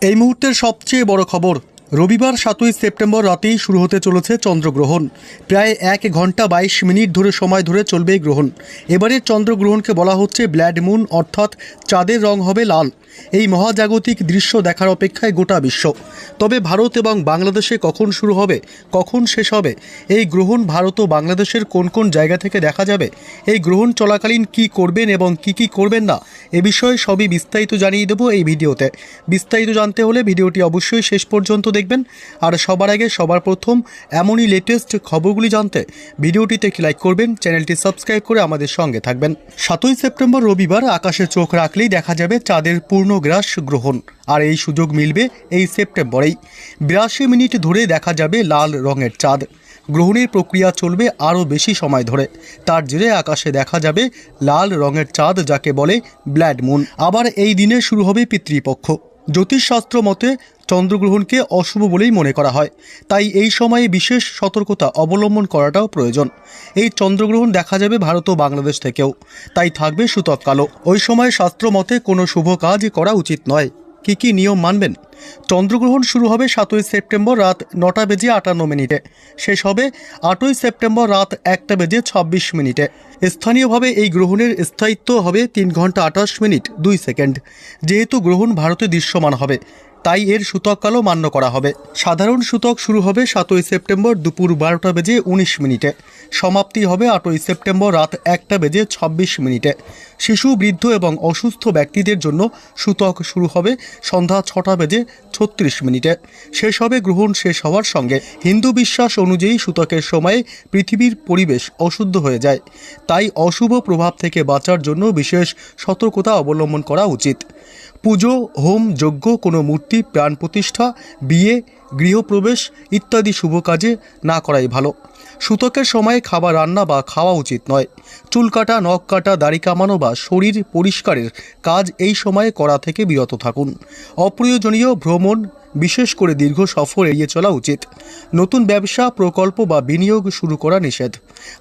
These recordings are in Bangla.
এই মুহূর্তের সবচেয়ে বড় খবর, রবিবার 7ই সেপ্টেম্বর রাতেই শুরু হতে চলেছে চন্দ্রগ্রহণ। প্রায় 1 ঘন্টা 22 মিনিট ধরে সময় ধরে চলবে এই গ্রহণ। এবারের চন্দ্রগ্রহণকে বলা হচ্ছে ব্লাড মুন, অর্থাৎ চাঁদের রং হবে লাল। এই মহাজাগতিক দৃশ্য দেখার অপেক্ষায় গোটা বিশ্ব। তবে ভারত এবং বাংলাদেশে কখন শুরু হবে, কখন শেষ হবে, এই গ্রহণ ভারত ও বাংলাদেশের কোন কোন জায়গা থেকে দেখা যাবে, এই গ্রহণ চলাকালীন কি করবেন এবং কি করবেন না, এ বিষয়ে সবই বিস্তারিত জানিয়ে দেবো এই ভিডিওতে। বিস্তারিত জানতে হলে ভিডিওটি অবশ্যই শেষ পর্যন্ত দেখবেন। আর সবার আগে সবার প্রথম এমনই লেটেস্ট খবরগুলি জানতে ভিডিওটিতে একটি লাইক করবেন, চ্যানেলটি সাবস্ক্রাইব করে আমাদের সঙ্গে থাকবেন। 7ই সেপ্টেম্বর রবিবার আকাশে চোখ রাখলেই দেখা যাবে চাঁদের পূর্ণগ্রাস গ্রহণ। আর এই সুযোগ মিলবে এই সেপ্টেম্বরেই। 82 মিনিট ধরে দেখা যাবে লাল রঙের চাঁদ। গ্রহণের প্রক্রিয়া চলবে আরও বেশি সময় ধরে। তার জেরে আকাশে দেখা যাবে লাল রঙের চাঁদ, যাকে বলে ব্লাড মুন। আবার এই দিনে শুরু হবে পিতৃপক্ষ। জ্যোতিষশাস্ত্র মতে চন্দ্রগ্রহণকে অশুভ বলেই মনে করা হয়, তাই এই সময়ে বিশেষ সতর্কতা অবলম্বন করাটাও প্রয়োজন। এই চন্দ্রগ্রহণ দেখা যাবে ভারত ও বাংলাদেশ থেকেও, তাই থাকবে সূতক কালো। ওই সময় শাস্ত্র মতে কোনো শুভ কাজ করা উচিত নয়। কি নিয়ম মানবেন? চন্দ্রগ্রহণ শুরু হবে 7ই সেপ্টেম্বর রাত 9:58 শেষ হবে 8ই সেপ্টেম্বর রাত 1:26 স্থানীয়ভাবে এই গ্রহণের স্থায়িত্ব হবে 3 ঘন্টা 28 মিনিট 2 সেকেন্ড। যেহেতু গ্রহণ ভারতে দৃশ্যমান হবে, তাই এর সূতক কালো মান্য করা হবে। সাধারণ সূতক শুরু হবে 7ই সেপ্টেম্বর দুপুর 12:19 সমাপ্তি হবে 8ই সেপ্টেম্বর রাত 1:26। শিশু, বৃদ্ধ এবং অসুস্থ ব্যক্তিদের জন্য সূতক শুরু হবে সন্ধ্যা 6:36 শেষ হবে গ্রহণ শেষ হওয়ার সঙ্গে। হিন্দু বিশ্বাস অনুযায়ী সূতকের সময়ে পৃথিবীর পরিবেশ অশুদ্ধ হয়ে যায়, তাই অশুভ প্রভাব থেকে বাঁচার জন্য বিশেষ সতর্কতা অবলম্বন করা উচিত। পুজো, হোম, যজ্ঞ, কোনো মূর্তি প্রাণ প্রতিষ্ঠা, বিয়ে, গৃহপ্রবেশ ইত্যাদি শুভ কাজে না করাই ভালো। সূতকের সময়ে খাবার রান্না বা খাওয়া উচিত নয়। চুল কাটা, নখ কাটা, দাড়ি কামানো বা শরীর পরিষ্কারের কাজ এই সময়ে করা থেকে বিরত থাকুন। অপ্রয়োজনীয় ভ্রমণ, বিশেষ করে দীর্ঘ সফর এড়িয়ে চলা উচিত। নতুন ব্যবসা, প্রকল্প বা বিনিয়োগ শুরু করা নিষেধ।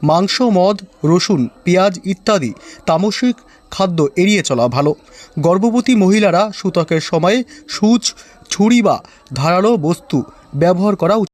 মাংস, মদ, রসুন, পেঁয়াজ ইত্যাদি তামসিক খাদ্য এড়িয়ে চলা ভালো। গর্ভবতী মহিলারা সূতকের সময়ে সূচ, ছুরি বা ধারালো বস্তু ব্যবহার করা উচিত।